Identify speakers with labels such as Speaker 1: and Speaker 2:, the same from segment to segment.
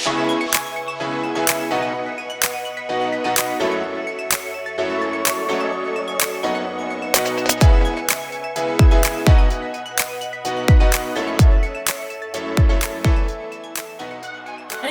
Speaker 1: Hey,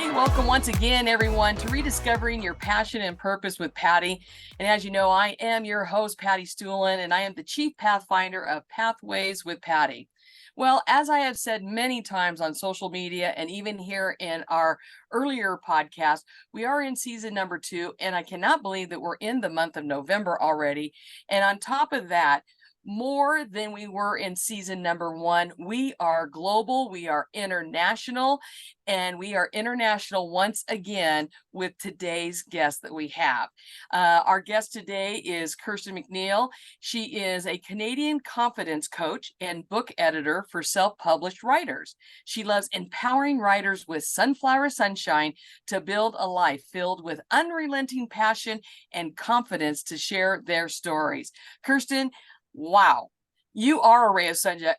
Speaker 1: welcome once again, everyone, to Rediscovering Your Passion and Purpose with Patty. And as you know, I am your host, Patty Stuhlin, and I am the Chief Pathfinder of Pathways with Patty. Well, as I have said many times on social media and even here in our earlier podcast, we are in season number 2, and I cannot believe that we're in the month of November already. And on top of that, more than we were in season number 1. We are global, we are international, and we are international once again with today's guest that we have. Our guest today is Kirsten McNeill. She is a Canadian confidence coach and book editor for self-published writers. She loves empowering writers with sunflower sunshine to build a life filled with unrelenting passion and confidence to share their stories. Kirsten, wow, you are a ray of sunshine.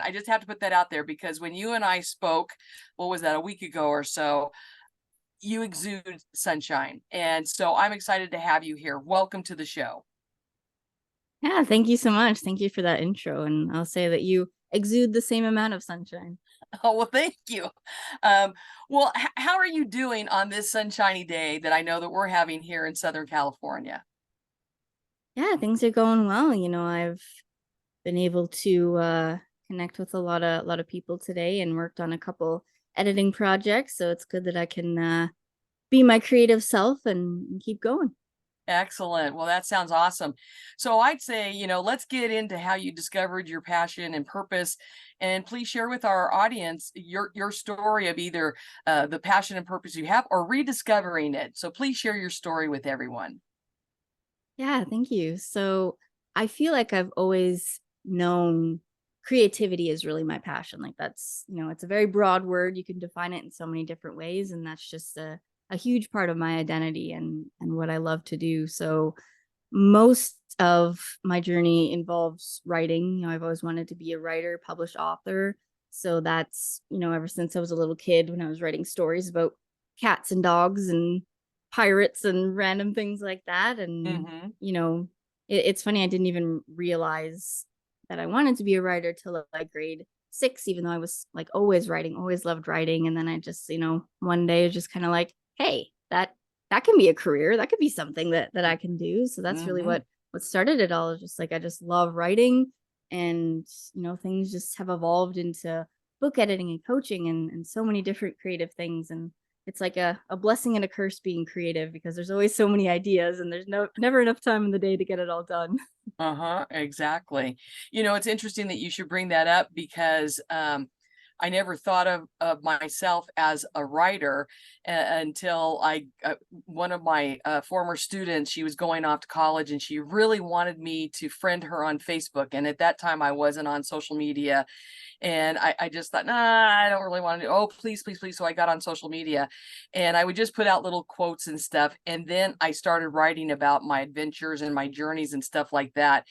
Speaker 1: I just have to put that out there because when you and I spoke, what was that, a week ago or so, you exude sunshine. And so I'm excited to have you here. Welcome to the show.
Speaker 2: Yeah, thank you so much. Thank you for that intro. And I'll say that you exude the same amount of sunshine.
Speaker 1: Oh, well, thank you. Well, how are you doing on this sunshiny day that I know that we're having here in Southern California?
Speaker 2: Yeah, things are going well. I've been able to connect with a lot of people today and worked on a couple editing projects. So it's good that I can be my creative self and keep going.
Speaker 1: Excellent. Well, that sounds awesome. So I'd say, let's get into how you discovered your passion and purpose. And please share with our audience your story of either the passion and purpose you have or rediscovering it. So please share your story with everyone.
Speaker 2: Yeah, thank you. So I feel like I've always known creativity is really my passion. Like it's a very broad word. You can define it in so many different ways. And that's just a huge part of my identity and what I love to do. So most of my journey involves writing. I've always wanted to be a writer, published author. So that's, ever since I was a little kid when I was writing stories about cats and dogs and pirates and random things like that. And, it's funny, I didn't even realize that I wanted to be a writer till like grade 6, even though I was like always writing, always loved writing. And then I just, one day just kind of like, hey, that can be a career. That could be something that I can do. So that's really what started it all. Is just like I just love writing, and things just have evolved into book editing and coaching and so many different creative things. And it's like a blessing and a curse being creative because there's always so many ideas and there's never enough time in the day to get it all done.
Speaker 1: Exactly. It's interesting that you should bring that up because I never thought of myself as a writer until one of my former students, she was going off to college and she really wanted me to friend her on Facebook. And at that time I wasn't on social media. And I just thought, nah, I don't really want to do, oh, please, please, please. So I got on social media and I would just put out little quotes and stuff. And then I started writing about my adventures and my journeys and stuff like that.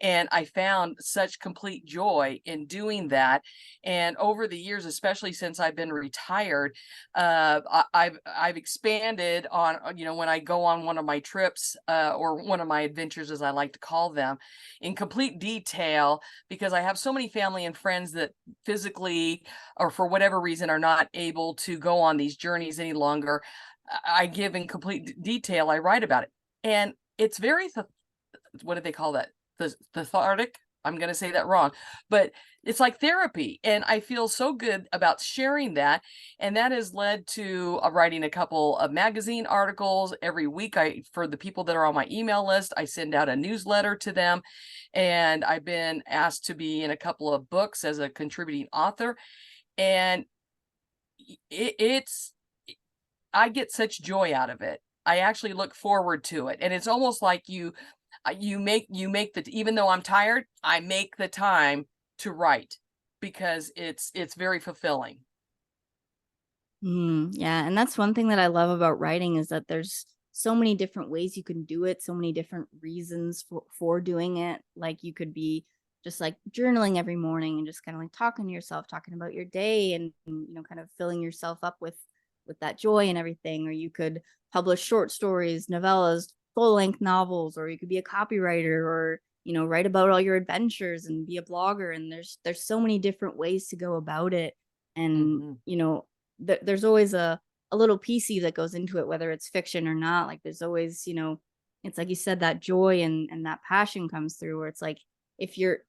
Speaker 1: And I found such complete joy in doing that. And over the years, especially since I've been retired, I've expanded on, when I go on one of my trips or one of my adventures, as I like to call them, in complete detail, because I have so many family and friends that physically or for whatever reason are not able to go on these journeys any longer. I give in complete detail. I write about it. And it's very, what do they call that? Cathartic. I'm going to say that wrong, but it's like therapy. And I feel so good about sharing that. And that has led to writing a couple of magazine articles every week. For the people that are on my email list, I send out a newsletter to them. And I've been asked to be in a couple of books as a contributing author. And I get such joy out of it. I actually look forward to it. And it's almost like you make even though I'm tired, I make the time to write because it's very fulfilling.
Speaker 2: Yeah, and that's one thing that I love about writing is that there's so many different ways you can do it, so many different reasons for doing it. Like you could be just like journaling every morning and just kind of like talking to yourself, talking about your day and kind of filling yourself up with with that joy and everything, or you could publish short stories, novellas, full-length novels, or you could be a copywriter, or write about all your adventures and be a blogger. And there's so many different ways to go about it. And
Speaker 1: Hmm.
Speaker 2: there's always a little piece of you that goes into it, whether it's fiction or not. Like there's always, it's like you said, that joy and that passion comes through, where it's like, if you're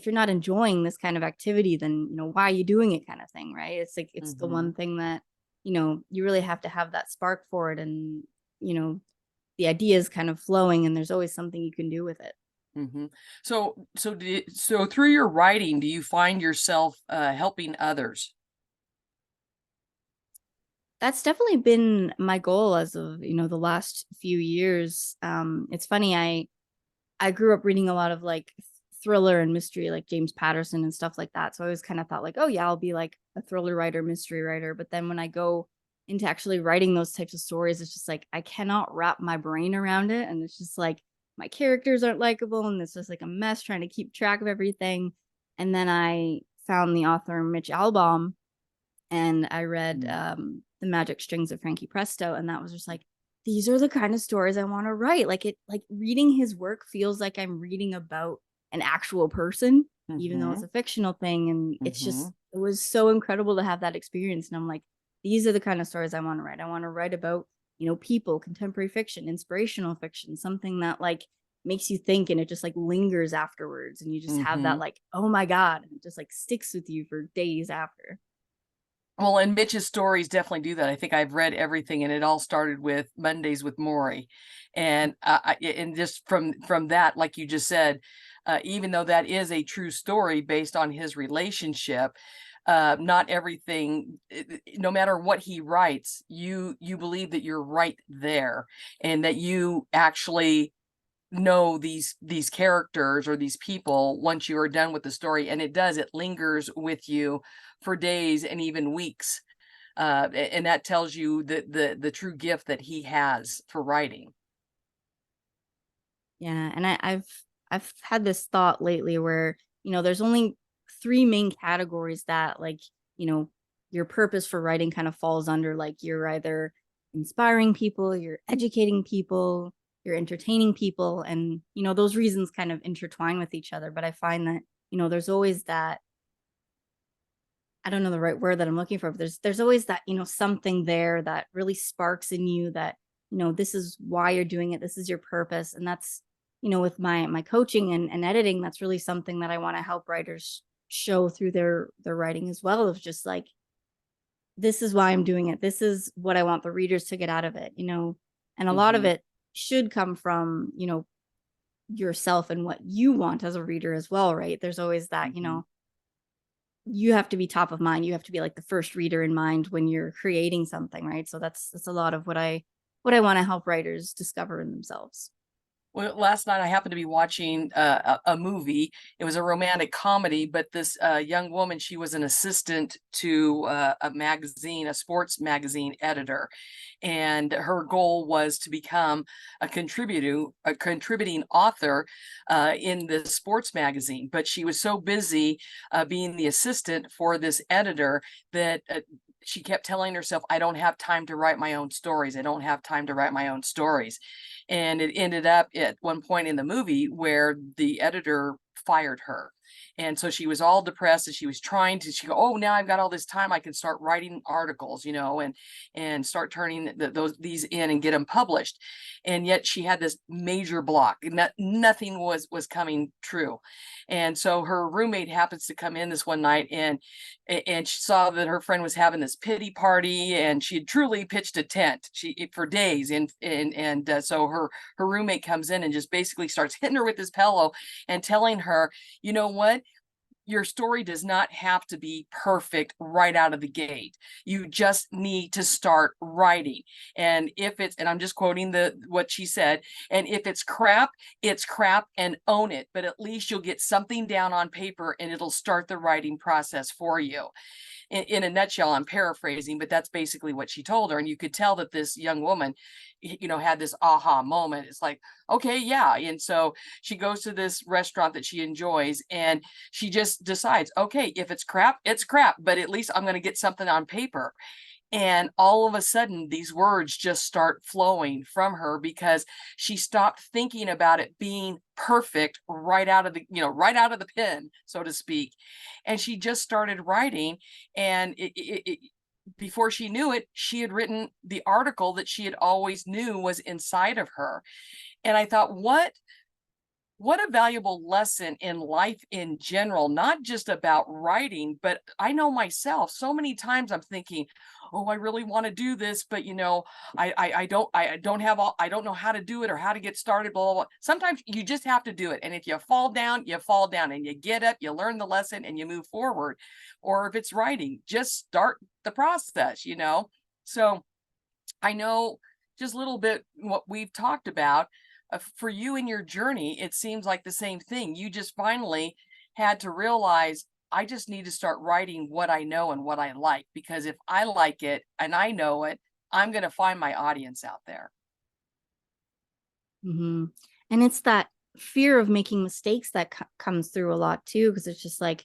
Speaker 2: not enjoying this kind of activity, then why are you doing it, kind of thing, right? It's like, it's the
Speaker 1: Hmm.
Speaker 2: one thing that you really have to have that spark for it. And you know the idea is kind of flowing, and there's always something you can do with it.
Speaker 1: Hmm. So through your writing, do you find yourself helping others?
Speaker 2: That's definitely been my goal as of the last few years. It's funny, I grew up reading a lot of like thriller and mystery, like James Patterson and stuff like that. So I always kind of thought like, oh yeah, I'll be like a thriller writer, mystery writer. But then when I go into actually writing those types of stories, it's just like I cannot wrap my brain around it. And it's just like my characters aren't likable, and it's just like a mess trying to keep track of everything. And then I found the author Mitch Albom, and I read
Speaker 1: Mm.
Speaker 2: The Magic Strings of Frankie Presto, and that was just like, these are the kind of stories I want to write. Like reading his work feels like I'm reading about an actual person, even though it's
Speaker 1: Mhm.
Speaker 2: a fictional thing. And
Speaker 1: Mhm.
Speaker 2: it was so incredible to have that experience. And I'm like, these are the kind of stories I want to write. I want to write about, people, contemporary fiction, inspirational fiction, something that like makes you think, and it just like lingers afterwards. And you just have that
Speaker 1: Mhm.
Speaker 2: like, oh my God, and it just like sticks with you for days after.
Speaker 1: Well, and Mitch's stories definitely do that. I think I've read everything, and it all started with Mondays with Maury, and and just from that, like you just said, even though that is a true story based on his relationship, not everything, no matter what he writes, you believe that you're right there, and that you actually know these characters or these people once you are done with the story, and it lingers with you for days and even weeks, and that tells you the true gift that he has for writing.
Speaker 2: Yeah, and I've had this thought lately where, there's only three main categories that like, you know, your purpose for writing kind of falls under. Like you're either inspiring people, you're educating people, you're entertaining people, and those reasons kind of intertwine with each other. But I find that, there's always that, I don't know the right word that I'm looking for, but there's always that, something there that really sparks in you that, this is why you're doing it. This is your purpose. And that's, with my coaching and editing, that's really something that I want to help writers show through their writing as well, of just like, this is why I'm doing it. This is what I want the readers to get out of it, and a lot of
Speaker 1: Mhm.
Speaker 2: it should come from, yourself and what you want as a reader as well, right? There's always that,
Speaker 1: Mhm.
Speaker 2: you have to be top of mind. You have to be like the first reader in mind when you're creating something, right? So that's a lot of what I want to help writers discover in themselves.
Speaker 1: Well, last night I happened to be watching a movie. It was a romantic comedy, but this young woman, she was an assistant to a magazine, a sports magazine editor, and her goal was to become a contributing author in the sports magazine. But she was so busy being the assistant for this editor that she kept telling herself, I don't have time to write my own stories. I don't have time to write my own stories. And it ended up at one point in the movie where the editor fired her. And so she was all depressed, and she was trying to, she go, oh, now I've got all this time. I can start writing articles, and start turning these in and get them published. And yet she had this major block, and that nothing was coming true. And so her roommate happens to come in this one night, and she saw that her friend was having this pity party, and she had truly pitched a tent for days. And so her roommate comes in and just basically starts hitting her with his pillow and telling her, you know what, your story does not have to be perfect right out of the gate. You just need to start writing. And if it's, and I'm just quoting the what she said, and if it's crap, and own it. But at least you'll get something down on paper, and it'll start the writing process for you. In a nutshell, I'm paraphrasing, but that's basically what she told her. And you could tell that this young woman, had this aha moment. It's like, okay, yeah. And so she goes to this restaurant that she enjoys, and she just decides, okay, if it's crap, it's crap, but at least I'm going to get something on paper. And all of a sudden, these words just start flowing from her because she stopped thinking about it being perfect right out of the, right out of the pen, so to speak. And she just started writing. And before she knew it, she had written the article that she had always knew was inside of her. And I thought, what a valuable lesson in life in general, not just about writing, but I know myself so many times I'm thinking, oh, I really want to do this, but I don't know how to do it or how to get started, blah, blah, blah. Sometimes you just have to do it. And if you fall down, you fall down, and you get up, you learn the lesson, and you move forward. Or if it's writing, just start the process. So I know just a little bit what we've talked about. For you in your journey, it seems like the same thing. You just finally had to realize, I just need to start writing what I know and what I like, because if I like it and I know it, I'm going to find my audience out there.
Speaker 2: Mhm. And it's that fear of making mistakes that comes through a lot too, because it's just like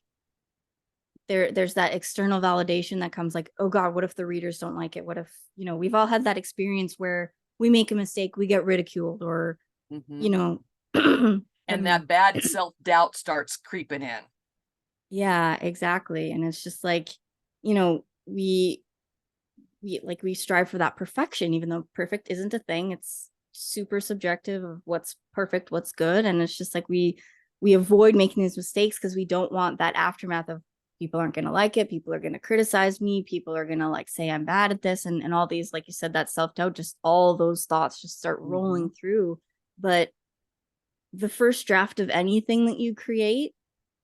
Speaker 2: there's that external validation that comes like, oh God, what if the readers don't like it? What if, we've all had that experience where we make a mistake, we get ridiculed, or,
Speaker 1: Hmm.
Speaker 2: you know,
Speaker 1: And
Speaker 2: pardon
Speaker 1: that
Speaker 2: me.
Speaker 1: bad self-doubt starts creeping in.
Speaker 2: Yeah, exactly. And it's just like, you know, we strive for that perfection, even though perfect isn't a thing. It's super subjective of what's perfect, what's good. And it's just like we avoid making these mistakes because we don't want that aftermath of people aren't gonna like it, people are gonna criticize me, people are gonna like say I'm bad at this, and all these, like you said, that self-doubt, just all those thoughts just start
Speaker 1: Hmm.
Speaker 2: rolling through. But the first draft of anything that you create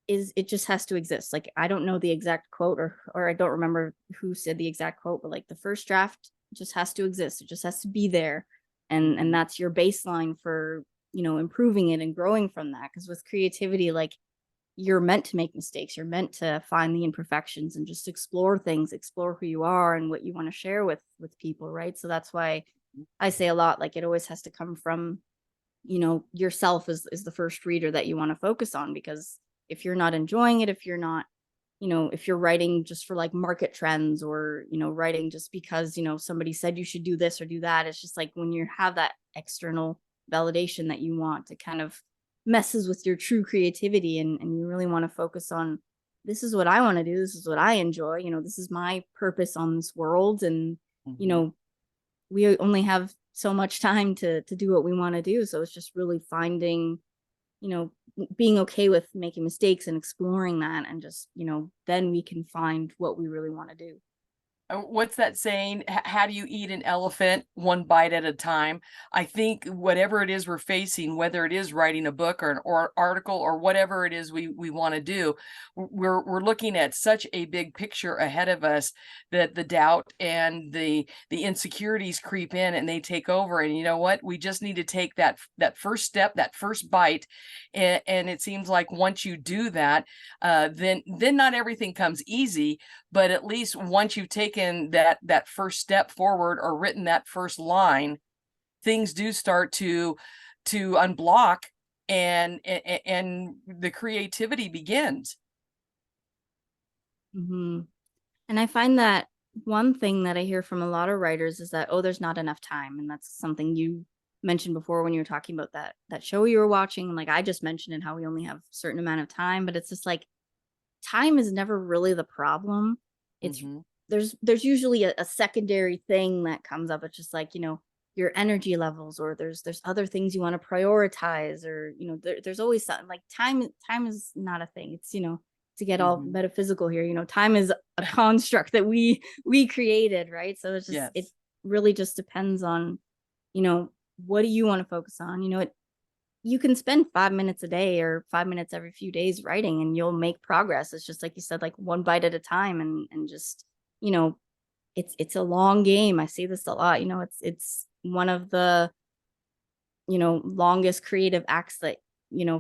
Speaker 2: is, it just has to exist. Like, I don't know the exact quote, or I don't remember who said the exact quote, but like the first draft just has to exist. It just has to be there. And
Speaker 1: Hmm.
Speaker 2: that's your baseline for, improving it and growing from that. Because with creativity, like, you're meant to make mistakes. You're meant to find the imperfections and just explore things, explore who you are and what you want to share with people, right? So that's why I say a lot, like, it always has to come from, yourself is the first reader that you want to focus on. Because if you're not enjoying it, if you're not, if you're writing just for like market trends, or writing just because somebody said you should do this or do that, it's just like when you have that external validation that you want, to kind of messes with your true creativity. And you really want to focus on, this is what I want to do, this is what I enjoy, this is my purpose on this world. And you
Speaker 1: Hmm.
Speaker 2: know we only have so much time to do what we want to do. So it's just really finding, you know, being okay with making mistakes and exploring that, and just, then we can find what we really want to do.
Speaker 1: What's that saying? How do you eat an elephant? One bite at a time. I think whatever it is we're facing, whether it is writing a book or an article or whatever it is we want to do, we're looking at such a big picture ahead of us that the doubt and the insecurities creep in and they take over. And you know what? We just need to take that first step, that first bite, and it seems like once you do that, then not everything comes easy, but at least once you've taken that first step forward or written that first line, things do start to unblock, and the creativity begins.
Speaker 2: Hmm. And I find that one thing that I hear from a lot of writers is that, oh, there's not enough time. And that's something you mentioned before when you were talking about that show you were watching. Like, I just mentioned it, how we only have a certain amount of time, but it's just like, time is never really the problem. It's
Speaker 1: Hmm.
Speaker 2: there's usually a secondary thing that comes up. It's just like, your energy levels, or there's other things you want to prioritize, or there's always something. Like, time is not a thing. It's, to get all
Speaker 1: Hmm.
Speaker 2: metaphysical here, time is a construct that we created, right? So it
Speaker 1: Yes.
Speaker 2: really just depends on, you know what do you want to focus on. You can spend 5 minutes a day or 5 minutes every few days writing, and you'll make progress. It's just like you said, like, one bite at a time. And just, you know it's a long game. I see this a lot. It's one of the, longest creative acts that,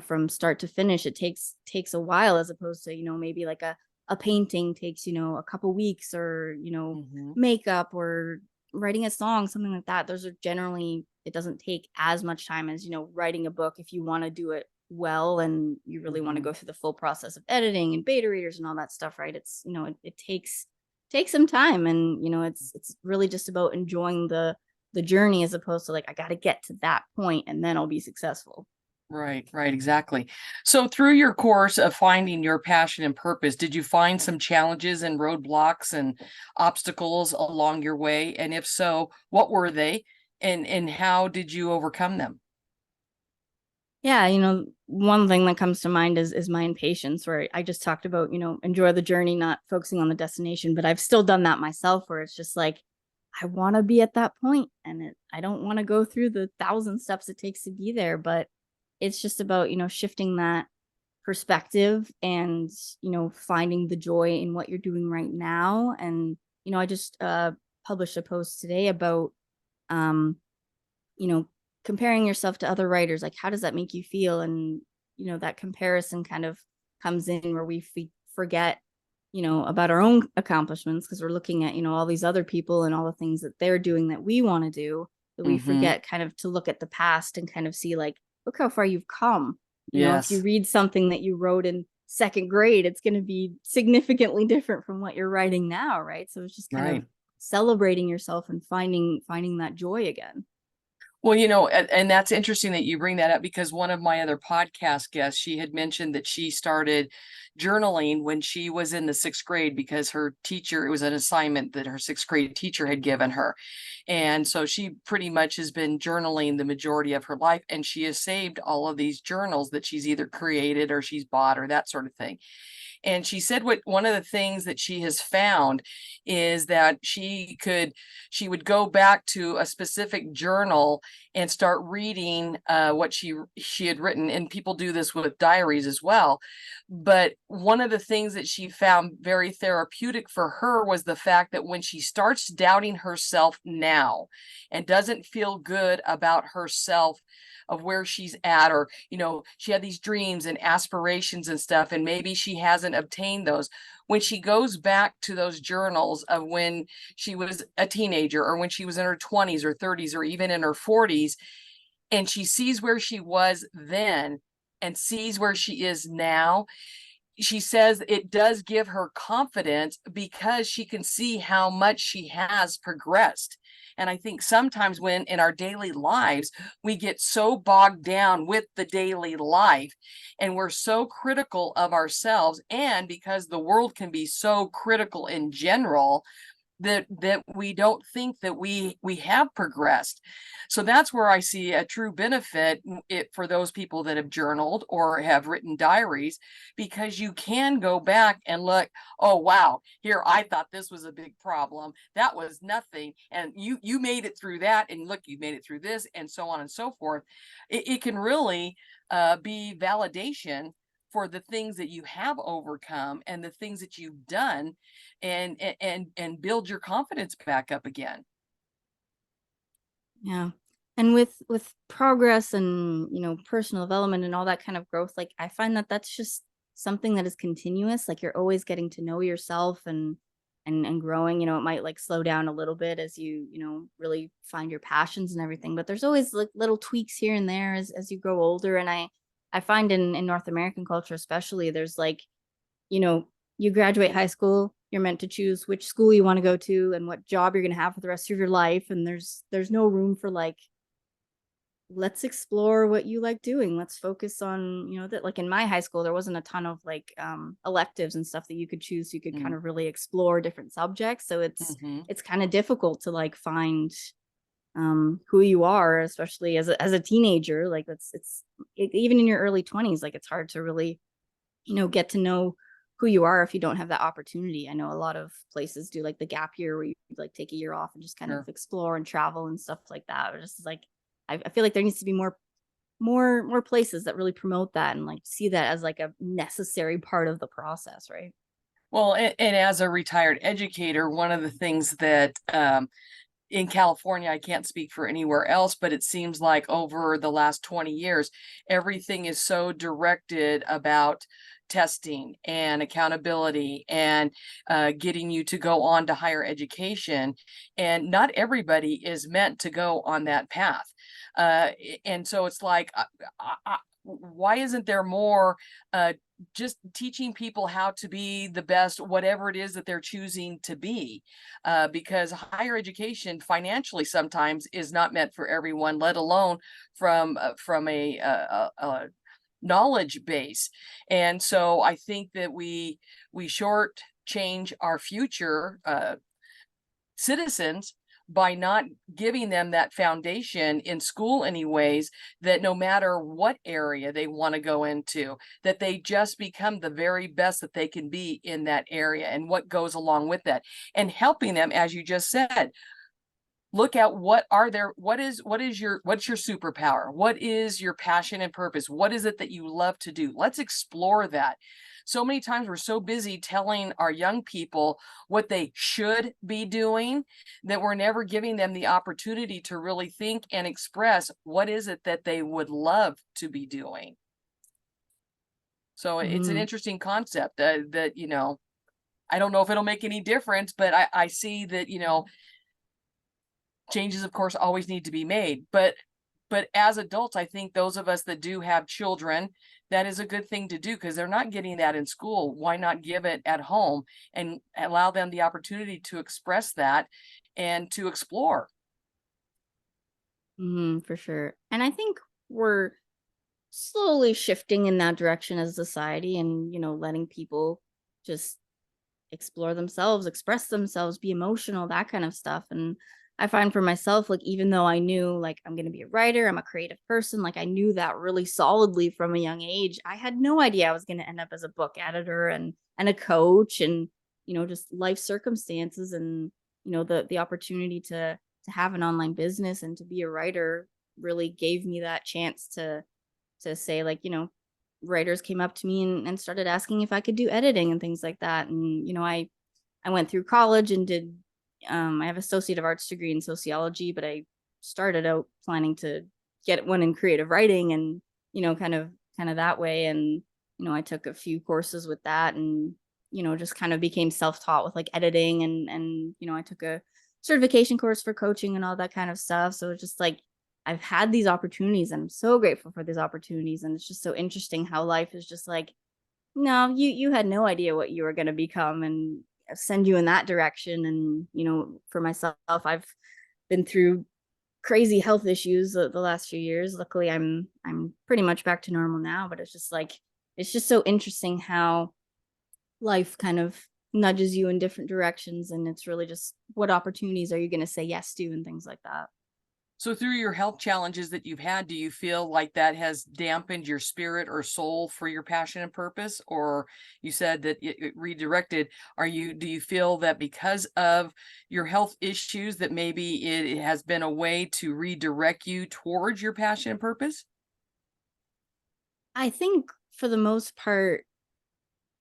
Speaker 2: from start to finish, it takes a while, as opposed to, maybe like a painting takes, a couple weeks, or
Speaker 1: Hmm.
Speaker 2: makeup, or writing a song, something like that. Those are generally, it doesn't take as much time as, writing a book, if you want to do it well, and you really want to
Speaker 1: Hmm.
Speaker 2: go through the full process of editing and beta readers and all that stuff, right? It's, it takes take some time, and it's really just about enjoying the journey, as opposed to like, I got to get to that point and then I'll be successful.
Speaker 1: Right, right, exactly. So through your course of finding your passion and purpose, did you find some challenges and roadblocks and obstacles along your way? And if so, what were they? And how did you overcome them?
Speaker 2: Yeah, one thing that comes to mind is my impatience, where I just talked about, enjoy the journey, not focusing on the destination. But I've still done that myself, where it's just like, I want to be at that point, and I don't want to go through the 1,000 steps it takes to be there. But it's just about, shifting that perspective, and, finding the joy in what you're doing right now. And, I just published a post today about, um, you know, comparing yourself to other writers. Like, how does that make you feel? And, that comparison kind of comes in where we forget, about our own accomplishments, because we're looking at, all these other people and all the things that they're doing that we want to do, that we
Speaker 1: Mm-hmm.
Speaker 2: forget kind of to look at the past and kind of see, like, look how far you've come. If you
Speaker 1: Yes,
Speaker 2: read something that you wrote in second grade, it's going to be significantly different from what you're writing now, right? So it's just kind of
Speaker 1: right.
Speaker 2: celebrating yourself and finding that joy again.
Speaker 1: Well, and that's interesting that you bring that up, because one of my other podcast guests, she had mentioned that she started journaling when she was in the sixth grade, because her teacher, it was an assignment that her sixth grade teacher had given her. And so she pretty much has been journaling the majority of her life, and she has saved all of these journals that she's either created or she's bought or that sort of thing. And she said one of the things that she has found is that she would go back to a specific journal and start reading what she had written. And people do this with diaries as well. But one of the things that she found very therapeutic for her was the fact that when she starts doubting herself now and doesn't feel good about herself, of where she's at, or she had these dreams and aspirations and stuff, and maybe she hasn't obtained those, when she goes back to those journals of when she was a teenager, or when she was in her 20s or 30s or even in her 40s, and she sees where she was then and sees where she is now, she says it does give her confidence, because she can see how much she has progressed. And I think sometimes when in our daily lives, we get so bogged down with the daily life, and we're so critical of ourselves, and because the world can be so critical in general, that we don't think that we have progressed. So that's where I see a true benefit for those people that have journaled or have written diaries, because you can go back and look, oh wow, here, I thought this was a big problem, that was nothing, and you made it through that, and look, you made it through this, and so on and so forth. It can really be validation for the things that you have overcome and the things that you've done, and build your confidence back up again.
Speaker 2: Yeah. And with progress and, personal development and all that kind of growth, like, I find that that's just something that is continuous. Like, you're always getting to know yourself, and growing. It might like slow down a little bit as you, really find your passions and everything, but there's always like little tweaks here and there as you grow older. And I find in North American culture especially, there's like, you know, you graduate high school, you're meant to choose which school you want to go to and what job you're going to have for the rest of your life. And there's no room for like, let's explore what you like doing. Let's focus on, that like in my high school, there wasn't a ton of like electives and stuff that you could choose. So you could kind of really explore different subjects. So
Speaker 1: Mm-hmm.
Speaker 2: it's kind of difficult to like find who you are, especially as a teenager. Like even in your early 20s, like it's hard to really, get to know who you are if you don't have that opportunity. I know a lot of places do like the gap year, where you like take a year off and just kind of
Speaker 1: Sure.
Speaker 2: explore and travel and stuff like that. Or just like, I feel like there needs to be more places that really promote that and like see that as like a necessary part of the process, right?
Speaker 1: Well, and as a retired educator, one of the things that in California, I can't speak for anywhere else, but it seems like over the last 20 years, everything is so directed about testing and accountability, and getting you to go on to higher education. And not everybody is meant to go on that path. And so it's like, why isn't there more just teaching people how to be the best, whatever it is that they're choosing to be? Because higher education financially sometimes is not meant for everyone, let alone from a knowledge base. And so I think that we short change our future citizens by not giving them that foundation in school anyways, that no matter what area they want to go into, that they just become the very best that they can be in that area and what goes along with that, and helping them, as you just said, look at what's your superpower, what is your passion and purpose, what is it that you love to do. Let's explore that. So many times we're so busy telling our young people what they should be doing that we're never giving them the opportunity to really think and express what is it that they would love to be doing. So it's an
Speaker 2: Mhm.
Speaker 1: interesting concept that I don't know if it'll make any difference, but I see that changes of course always need to be made, but as adults, I think those of us that do have children, that is a good thing to do because they're not getting that in school. Why not give it at home and allow them the opportunity to express that and to explore?
Speaker 2: Mhm, for sure. And I think we're slowly shifting in that direction as a society, and letting people just explore themselves, express themselves, be emotional, that kind of stuff. And I find for myself, like, even though I knew, like, I'm going to be a writer, I'm a creative person, like, I knew that really solidly from a young age, I had no idea I was going to end up as a book editor and a coach, and just life circumstances, and the opportunity to have an online business and to be a writer really gave me that chance to say, like, writers came up to me and started asking if I could do editing and things like that. And I went through college and did I have associate of arts degree in sociology, but I started out planning to get one in creative writing, and kind of that way. And I took a few courses with that, and just kind of became self-taught with, like, editing, and I took a certification course for coaching and all that kind of stuff. So it's just like I've had these opportunities, and I'm so grateful for these opportunities. And it's just so interesting how life is just like, no, you had no idea what you were going to become, and send you in that direction. And for myself, I've been through crazy health issues the last few years. Luckily, I'm pretty much back to normal now, but it's just like, it's just so interesting how life kind of nudges you in different directions, and it's really just what opportunities are you going to say yes to and things like that.
Speaker 1: So through your health challenges that you've had, do you feel like that has dampened your spirit or soul for your passion and purpose? Or you said that it redirected. Do you feel that because of your health issues that maybe it has been a way to redirect you towards your passion and purpose?
Speaker 2: I think for the most part,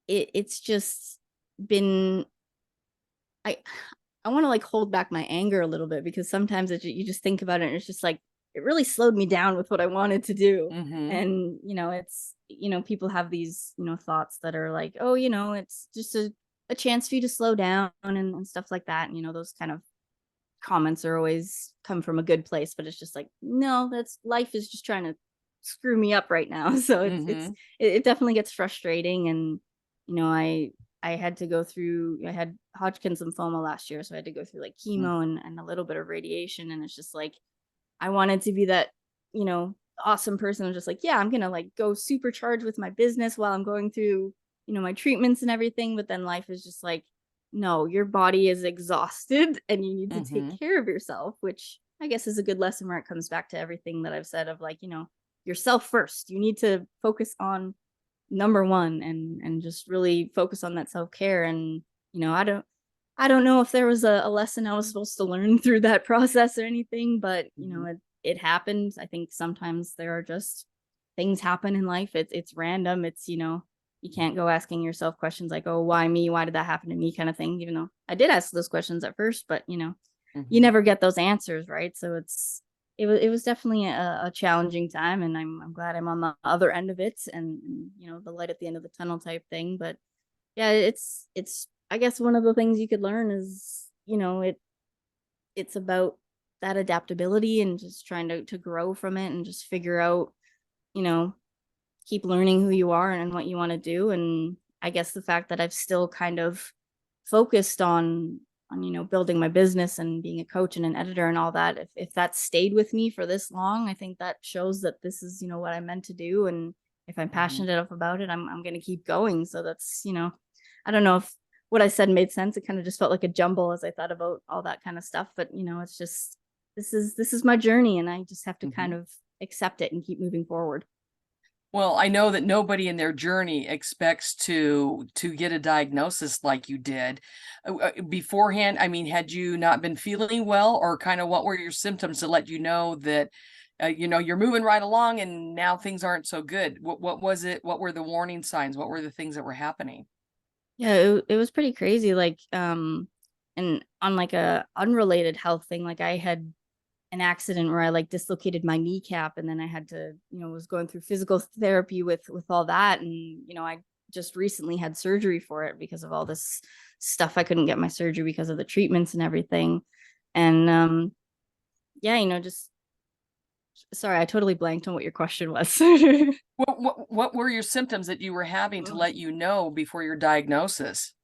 Speaker 2: it's just been, I I want to, like, hold back my anger a little bit, because sometimes you just think about it and it's just like it really slowed me down with what I wanted to do.
Speaker 1: Mhm.
Speaker 2: And it's, people have these, thoughts that are like, oh, it's just a chance for you to slow down, and stuff like that. And those kind of comments are always come from a good place, but it's just like, no, that's life is just trying to screw me up right now. So
Speaker 1: Mhm.
Speaker 2: it definitely gets frustrating. And I had to go through, I had Hodgkin's lymphoma last year, so I had to go through, like,
Speaker 1: Mm.
Speaker 2: chemo and a little bit of radiation. And it's just like I wanted to be that, you know, awesome person who's just like, yeah, I'm gonna, like, go supercharge with my business while I'm going through, my treatments and everything. But then life is just like, no, your body is exhausted and you need to take
Speaker 1: Mhm.
Speaker 2: care of yourself, which I guess is a good lesson where it comes back to everything that I've said of, like, yourself first. You need to focus on number one, and just really focus on that self-care. And I don't know if there was a lesson I was supposed to learn through that process or anything, but
Speaker 1: Mhm.
Speaker 2: it happened. I think sometimes there are just things happen in life. It's random. It's, you can't go asking yourself questions like, oh, why me? Why did that happen to me? Kind of thing. Even though I did ask those questions at first, but you
Speaker 1: Mhm.
Speaker 2: never get those answers, right? So it was definitely a challenging time, and I'm glad I'm on the other end of it, and the light at the end of the tunnel type thing. But yeah, it's I guess one of the things you could learn is, it's about that adaptability and just trying to grow from it and just figure out, you know, keep learning who you are and what you want to do. And I guess the fact that I've still kind of focused on, building my business and being a coach and an editor and all that, if that stayed with me for this long, I think that shows that this is, what I'm meant to do. And if I'm
Speaker 1: Mhm.
Speaker 2: passionate enough about it, I'm going to keep going. So that's, I don't know if what I said made sense. It kind of just felt like a jumble as I thought about all that kind of stuff. But it's just, this is my journey, and I just have to kind
Speaker 1: Mhm.
Speaker 2: of accept it and keep moving forward.
Speaker 1: Well, I know that nobody in their journey expects to get a diagnosis like you did. Beforehand, I mean, had you not been feeling well, or kind of what were your symptoms to let you know that you're moving right along and now things aren't so good? What was it? What were the warning signs? What were the things that were happening?
Speaker 2: Yeah, it was pretty crazy. Like, and on like a unrelated health thing, like I had an accident where I like dislocated my kneecap, and then I had to, was going through physical therapy with all that. And, I just recently had surgery for it because of all this stuff. I couldn't get my surgery because of the treatments and everything. And yeah, just sorry, I totally blanked on what your question was.
Speaker 1: What were your symptoms that you were having to let you know before your diagnosis?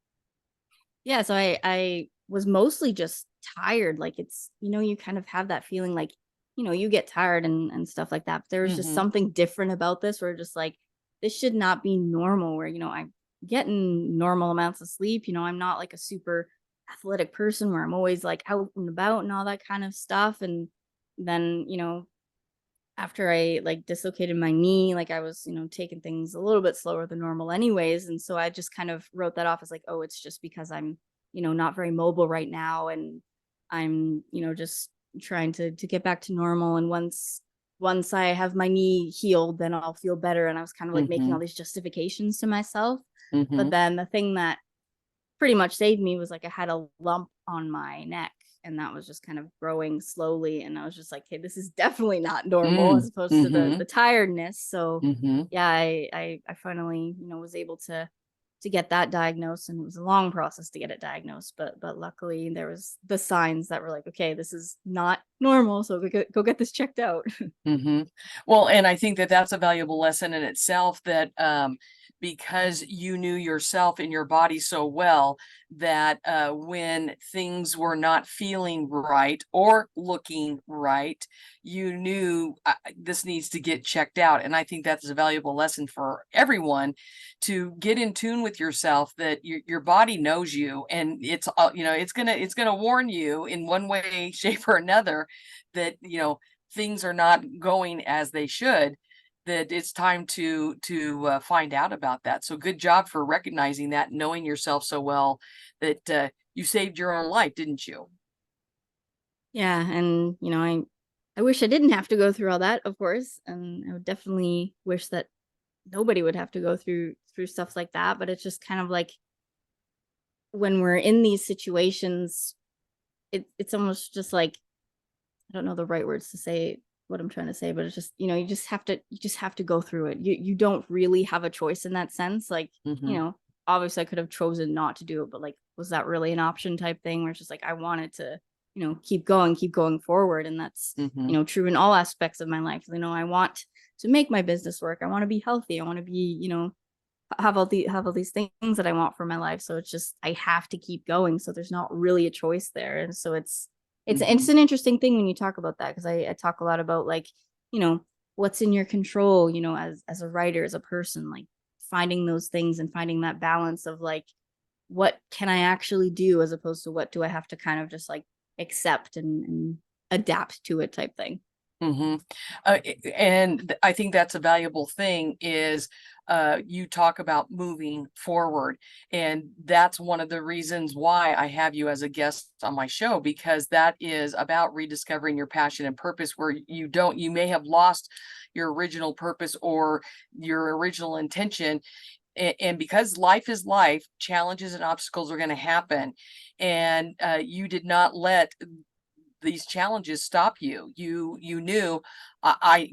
Speaker 2: Yeah, so I was mostly just tired. Like, it's, you kind of have that feeling like, you get tired and stuff like that. But there was just
Speaker 1: Mhm.
Speaker 2: something different about this where just like this should not be normal, where, I'm getting normal amounts of sleep. I'm not like a super athletic person where I'm always like out and about and all that kind of stuff. And then, after I like dislocated my knee, like I was, taking things a little bit slower than normal anyways. And so I just kind of wrote that off as like, oh, it's just because I'm, not very mobile right now. And I'm, just trying to get back to normal. And once I have my knee healed, then I'll feel better. And I was kind of like making all
Speaker 1: Mhm.
Speaker 2: these justifications to myself. But
Speaker 1: Mhm.
Speaker 2: then the thing that pretty much saved me was like I had a lump on my neck, and that was just kind of growing slowly, and I was just like, hey, this is definitely not normal, as
Speaker 1: Mm.
Speaker 2: opposed to the
Speaker 1: Mhm.
Speaker 2: tiredness. So
Speaker 1: Mhm.
Speaker 2: yeah, I finally, was able to get that diagnosed, and it was a long process to get it diagnosed, but luckily there was the signs that were like, okay, this is not normal, so go get this checked out.
Speaker 1: Mhm. Well, and I think that that's a valuable lesson in itself, that, because you knew yourself and your body so well, that, when things were not feeling right or looking right, you knew, this needs to get checked out. And I think that's a valuable lesson for everyone, to get in tune with yourself, that your body knows you, and it's gonna warn you in one way, shape, or another, that, things are not going as they should, that it's time to find out about that. So good job for recognizing that, knowing yourself so well, that you saved your own life, didn't you?
Speaker 2: Yeah, and I wish I didn't have to go through all that, of course, and I would definitely wish that nobody would have to go through stuff like that. But it's just kind of like when we're in these situations, it's almost just like, I don't know the right words to say what I'm trying to say, but it's just, you just have to go through it. You don't really have a choice in that sense. Like,
Speaker 1: Hmm.
Speaker 2: obviously I could have chosen not to do it, but like, was that really an option type thing where it's just like I wanted to, keep going forward. And that's,
Speaker 1: Hmm.
Speaker 2: true in all aspects of my life. I want to make my business work. I want to be healthy. I want to be, have all these things that I want for my life. So it's just I have to keep going. So there's not really a choice there. And so it's
Speaker 1: Hmm.
Speaker 2: an interesting thing when you talk about that, because I talk a lot about like, you know, what's in your control, as a writer, as a person, like finding those things and finding that balance of like, what can I actually do, as opposed to what do I have to kind of just like accept and adapt to it type thing.
Speaker 1: Hmm. I think that's a valuable thing, is you talk about moving forward. And that's one of the reasons why I have you as a guest on my show, because that is about rediscovering your passion and purpose, where you may have lost your original purpose or your original intention. And because life is life, challenges and obstacles are going to happen. And you did not let these challenges stop you. You knew, I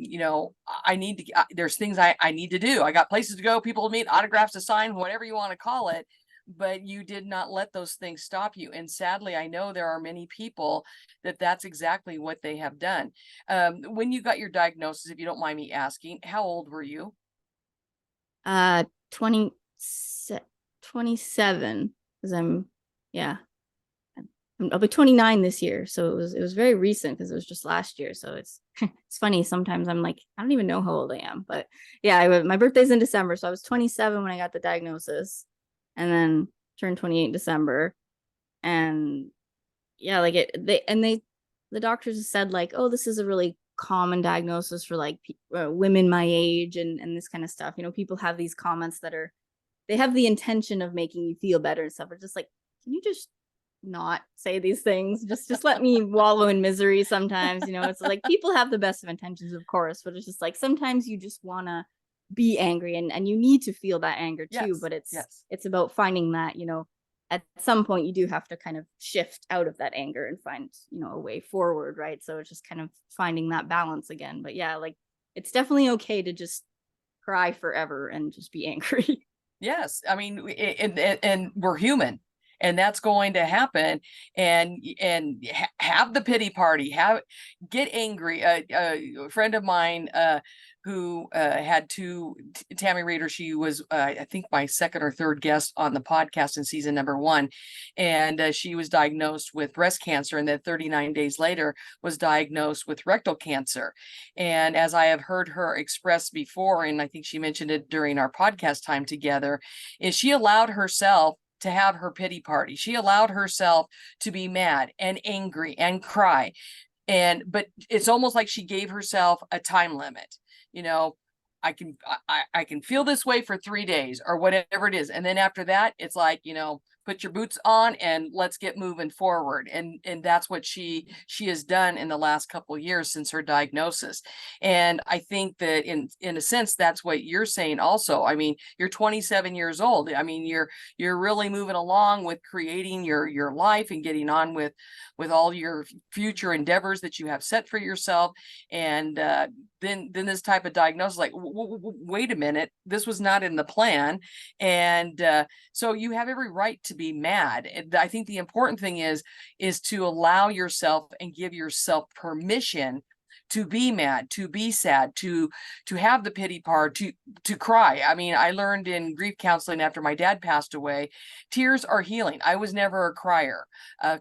Speaker 1: need to. There's things I need to do. I got places to go, people to meet, autographs to sign, whatever you want to call it. But you did not let those things stop you. And sadly, I know there are many people that that's exactly what they have done. When you got your diagnosis, if you don't mind me asking, how old were you?
Speaker 2: Uh 20, 27, because I'll be 29 this year. So it was very recent because it was just last year. So it's it's funny. Sometimes I'm like, I don't even know how old I am. But yeah, my birthday's in December. So I was 27 when I got the diagnosis, and then turned 28 in December. And yeah, like the doctors said like, oh, this is a really common diagnosis for like women my age and this kind of stuff. People have these comments that they have the intention of making you feel better and stuff. It's just like, can you just not say these things? Just let me wallow in misery sometimes. It's like people have the best of intentions, of course, but it's just like sometimes you just want to be angry, and you need to feel that anger too.
Speaker 1: Yes,
Speaker 2: But
Speaker 1: yes.
Speaker 2: it's about finding that, at some point you do have to kind of shift out of that anger and find, a way forward, right? So it's just kind of finding that balance again. But yeah, like it's definitely okay to just cry forever and just be angry.
Speaker 1: Yes, I mean, and we're human, and that's going to happen. And have the pity party, get angry. A friend of mine who had two, Tammy Reader. She was I think my second or third guest on the podcast in season number 1, and she was diagnosed with breast cancer, and then 39 days later was diagnosed with rectal cancer. And as I have heard her express before, and I think she mentioned it during our podcast time together, is she allowed herself to have her pity party. She allowed herself to be mad and angry and cry. But it's almost like she gave herself a time limit. You know, I can feel this way for 3 days or whatever it is. And then after that, it's like, put your boots on and let's get moving forward. And that's what she has done in the last couple of years since her diagnosis. And I think that in a sense, that's what you're saying also. I mean, you're 27 years old. I mean, you're really moving along with creating your life and getting on with all your future endeavors that you have set for yourself. And then this type of diagnosis, like, wait a minute, this was not in the plan. And so you have every right to be mad. And I think the important thing is to allow yourself and give yourself permission to be mad, to be sad, to have the pity part, to cry. I mean, I learned in grief counseling after my dad passed away, tears are healing. I was never a crier.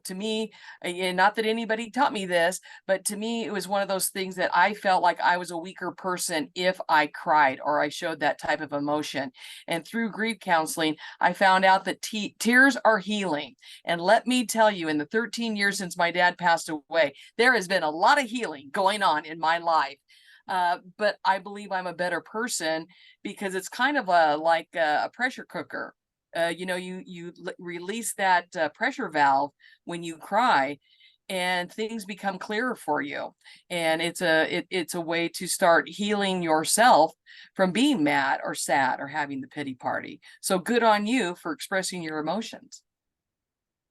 Speaker 1: To me, not that anybody taught me this, but to me, it was one of those things that I felt like I was a weaker person if I cried or I showed that type of emotion. And through grief counseling, I found out that tears are healing. And let me tell you, in the 13 years since my dad passed away, there has been a lot of healing going on in my life. But I believe I'm a better person because it's kind of like a pressure cooker. You release that pressure valve when you cry, and things become clearer for you. And it's a way to start healing yourself from being mad or sad or having the pity party. So good on you for expressing your emotions.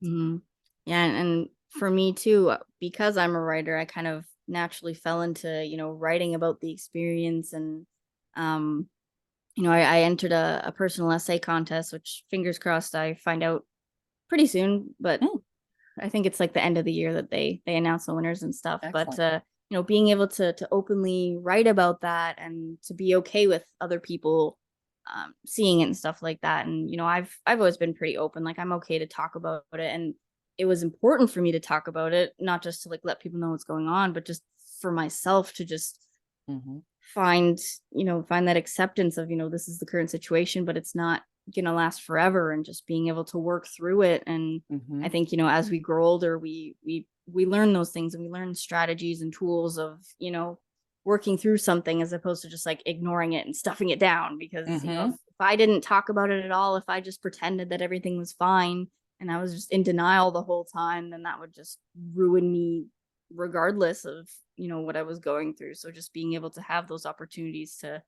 Speaker 2: Mhm. Yeah, and for me too, because I'm a writer, I kind of naturally fell into, writing about the experience. And I entered a personal essay contest, which fingers crossed I find out pretty soon. But I think it's like the end of the year that they announce the winners and stuff.
Speaker 1: Excellent.
Speaker 2: But being able to openly write about that and to be okay with other people seeing it and stuff like that. And I've always been pretty open. Like I'm okay to talk about it, and it was important for me to talk about it, not just to like let people know what's going on, but just for myself to just
Speaker 1: Mm-hmm.
Speaker 2: find find that acceptance of this is the current situation, but it's not gonna last forever, and just being able to work through it. And
Speaker 1: Mm-hmm.
Speaker 2: I think as we grow older, we learn those things, and we learn strategies and tools of working through something, as opposed to just like ignoring it and stuffing it down. Because
Speaker 1: Mm-hmm.
Speaker 2: if I didn't talk about it at all, if I just pretended that everything was fine and I was just in denial the whole time, then that would just ruin me regardless of what I was going through. So just being able to have those opportunities to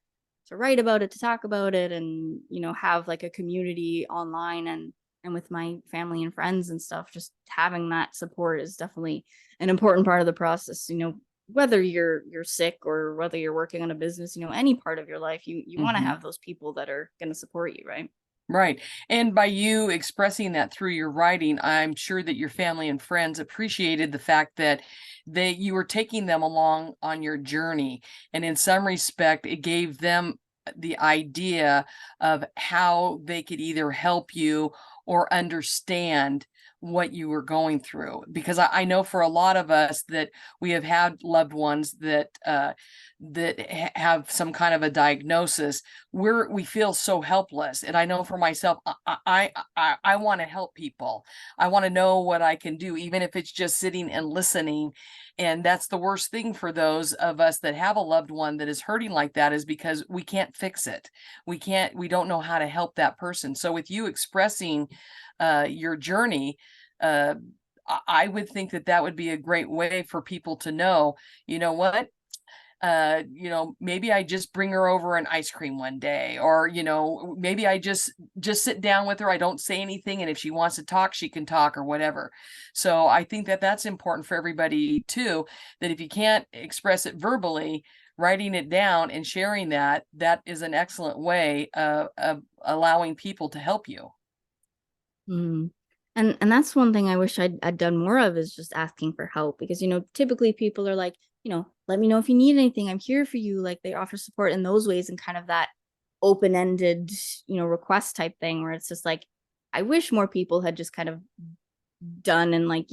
Speaker 2: write about it, to talk about it, and have like a community online and with my family and friends and stuff, just having that support is definitely an important part of the process. Whether you're sick or whether you're working on a business, any part of your life, you want to
Speaker 1: Mm-hmm.
Speaker 2: have those people that are going to support you, right?
Speaker 1: Right. And by you expressing that through your writing, I'm sure that your family and friends appreciated the fact that you were taking them along on your journey. And in some respect, it gave them the idea of how they could either help you or understand what you were going through. Because I know for a lot of us that we have had loved ones that have some kind of a diagnosis, we feel so helpless. And I know for myself, I want to help people. I want to know what I can do, even if it's just sitting and listening. And that's the worst thing for those of us that have a loved one that is hurting like that, is because we can't fix it. We don't know how to help that person. So with you expressing your journey, I would think that that would be a great way for people to know, you know what, maybe I just bring her over an ice cream one day, or, maybe I just sit down with her. I don't say anything. And if she wants to talk, she can talk, or whatever. So I think that that's important for everybody too, that if you can't express it verbally, writing it down and sharing that is an excellent way of allowing people to help you.
Speaker 2: Mm. And that's one thing I wish I'd done more of, is just asking for help, because typically people are like, let me know if you need anything, I'm here for you. Like, they offer support in those ways, and kind of that open-ended request type thing, where it's just like, I wish more people had just kind of done and like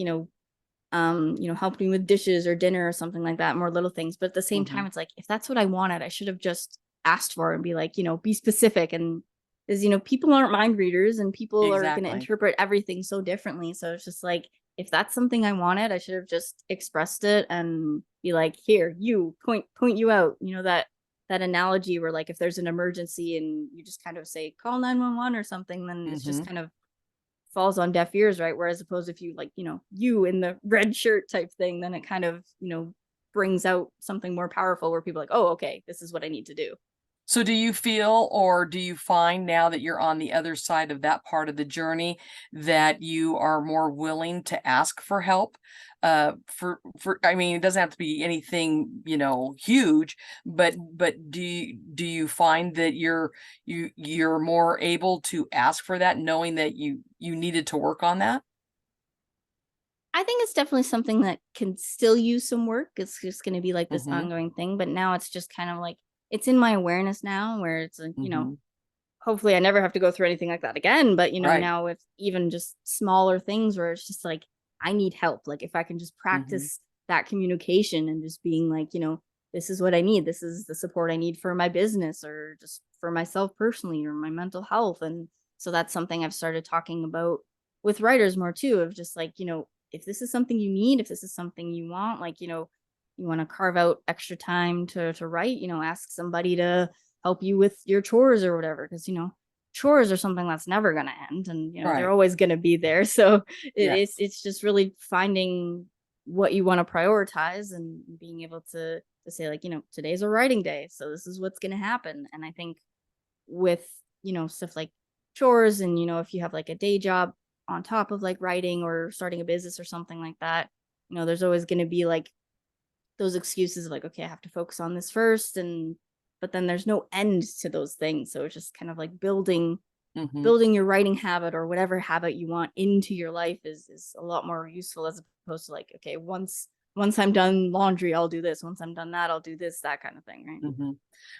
Speaker 2: helped me with dishes or dinner or something like that, more little things. But at the same time, it's like, if that's what I wanted, I should have just asked for it and be like, be specific. And because people aren't mind readers, and people are going to
Speaker 1: Exactly.
Speaker 2: interpret everything so differently. So it's just like, if that's something I wanted, I should have just expressed it and be like, here, you point you out. That analogy where, like, if there's an emergency and you just kind of say call 911 or something, then it's just kind of falls on deaf ears, right? Whereas opposed, if you like, you in the red shirt type thing, then it kind of, brings out something more powerful, where people are like, oh, okay, this is what I need to do.
Speaker 1: So do you feel, or do you find now that you're on the other side of that part of the journey, that you are more willing to ask for help? I mean, it doesn't have to be anything, huge, but do you find that you're more able to ask for that, knowing that you needed to work on that?
Speaker 2: I think it's definitely something that can still use some work. It's just going to be like this
Speaker 1: Mm-hmm.
Speaker 2: ongoing thing. But now it's just kind of like, it's in my awareness now, where it's like,
Speaker 1: Mm-hmm.
Speaker 2: hopefully I never have to go through anything like that again. But,
Speaker 1: Right.
Speaker 2: now with even just smaller things where it's just like, I need help. Like, if I can just
Speaker 1: Mm-hmm.
Speaker 2: practice that communication and just being like, this is what I need. This is the support I need for my business, or just for myself personally, or my mental health. And so that's something I've started talking about with writers more too, of just like, if this is something you need, if this is something you want, like, you want to carve out extra time to write, ask somebody to help you with your chores or whatever. Because, chores are something that's never going to end, and, they're
Speaker 1: Right.
Speaker 2: always going to be there. So
Speaker 1: Yes.
Speaker 2: it's just really finding what you want to prioritize, and being able to say, like, today's a writing day, so this is what's going to happen. And I think with, stuff like chores, and, if you have like a day job on top of like writing or starting a business or something like that, there's always going to be like those excuses of like, okay, I have to focus on this first. And but then there's no end to those things. So it's just kind of like
Speaker 1: Mm-hmm.
Speaker 2: building your writing habit, or whatever habit you want, into your life is a lot more useful, as opposed to like, okay, once I'm done laundry, I'll do this. Once I'm done that, I'll do this, that kind of thing, right?
Speaker 1: Mm-hmm.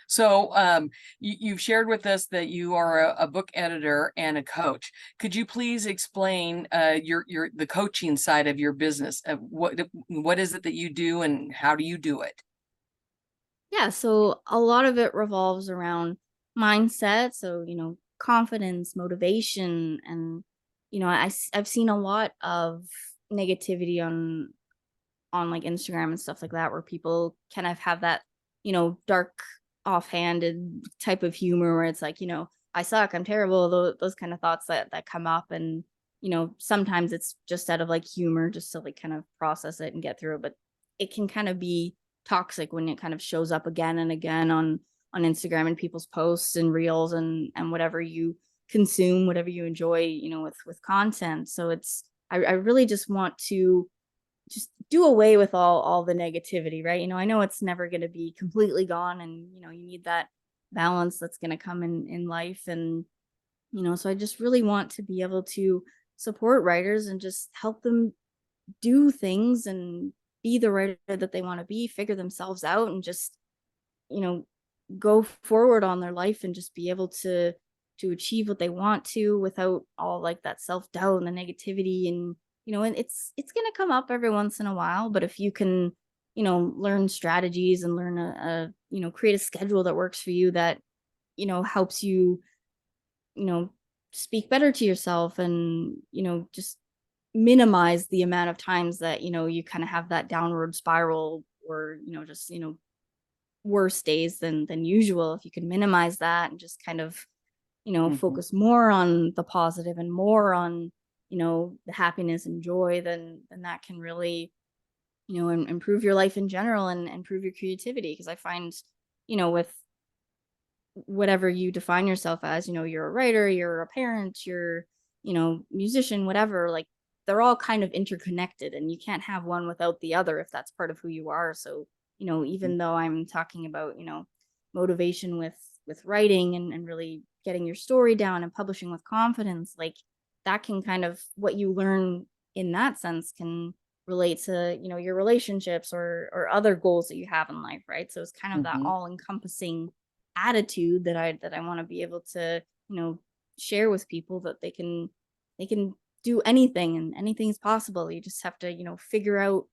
Speaker 1: So, you've shared with us that you are a book editor and a coach. Could you please explain the coaching side of your business? What is it that you do, and how do you do it?
Speaker 2: Yeah, so a lot of it revolves around mindset. So, confidence, motivation. And, I've seen a lot of negativity on like Instagram and stuff like that, where people kind of have that, dark, offhanded type of humor, where it's like, I suck, I'm terrible, those kind of thoughts that come up. And, sometimes it's just out of like humor, just to like kind of process it and get through it. But it can kind of be toxic when it kind of shows up again and again on Instagram and people's posts and reels, and whatever you consume, whatever you enjoy, with content. So I really just want to just do away with all the negativity, right? I know it's never going to be completely gone, and you need that balance that's going to come in life. And so I just really want to be able to support writers and just help them do things and be the writer that they want to be, figure themselves out, and just you know go forward on their life and just be able to achieve what they want to without all like that self-doubt and the negativity. And and it's going to come up every once in a while, but if you can learn strategies and learn create a schedule that works for you, that helps you you know speak better to yourself, and just minimize the amount of times that you kind of have that downward spiral, or just worse days than usual. If you can minimize that and just kind of
Speaker 1: Mhm.
Speaker 2: focus more on the positive and more on the happiness and joy, then that can really improve your life in general and improve your creativity. Because I find with whatever you define yourself as, you're a writer, you're a parent, you're musician, whatever, like they're all kind of interconnected, and you can't have one without the other if that's part of who you are. So even though I'm talking about motivation with writing, and really getting your story down and publishing with confidence, like that can kind of, what you learn in that sense can relate to your relationships or other goals that you have in life, right? So it's kind of that
Speaker 1: Mhm.
Speaker 2: all encompassing attitude that I want to be able to share with people, that they can do anything, and anything's possible. You just have to figure out,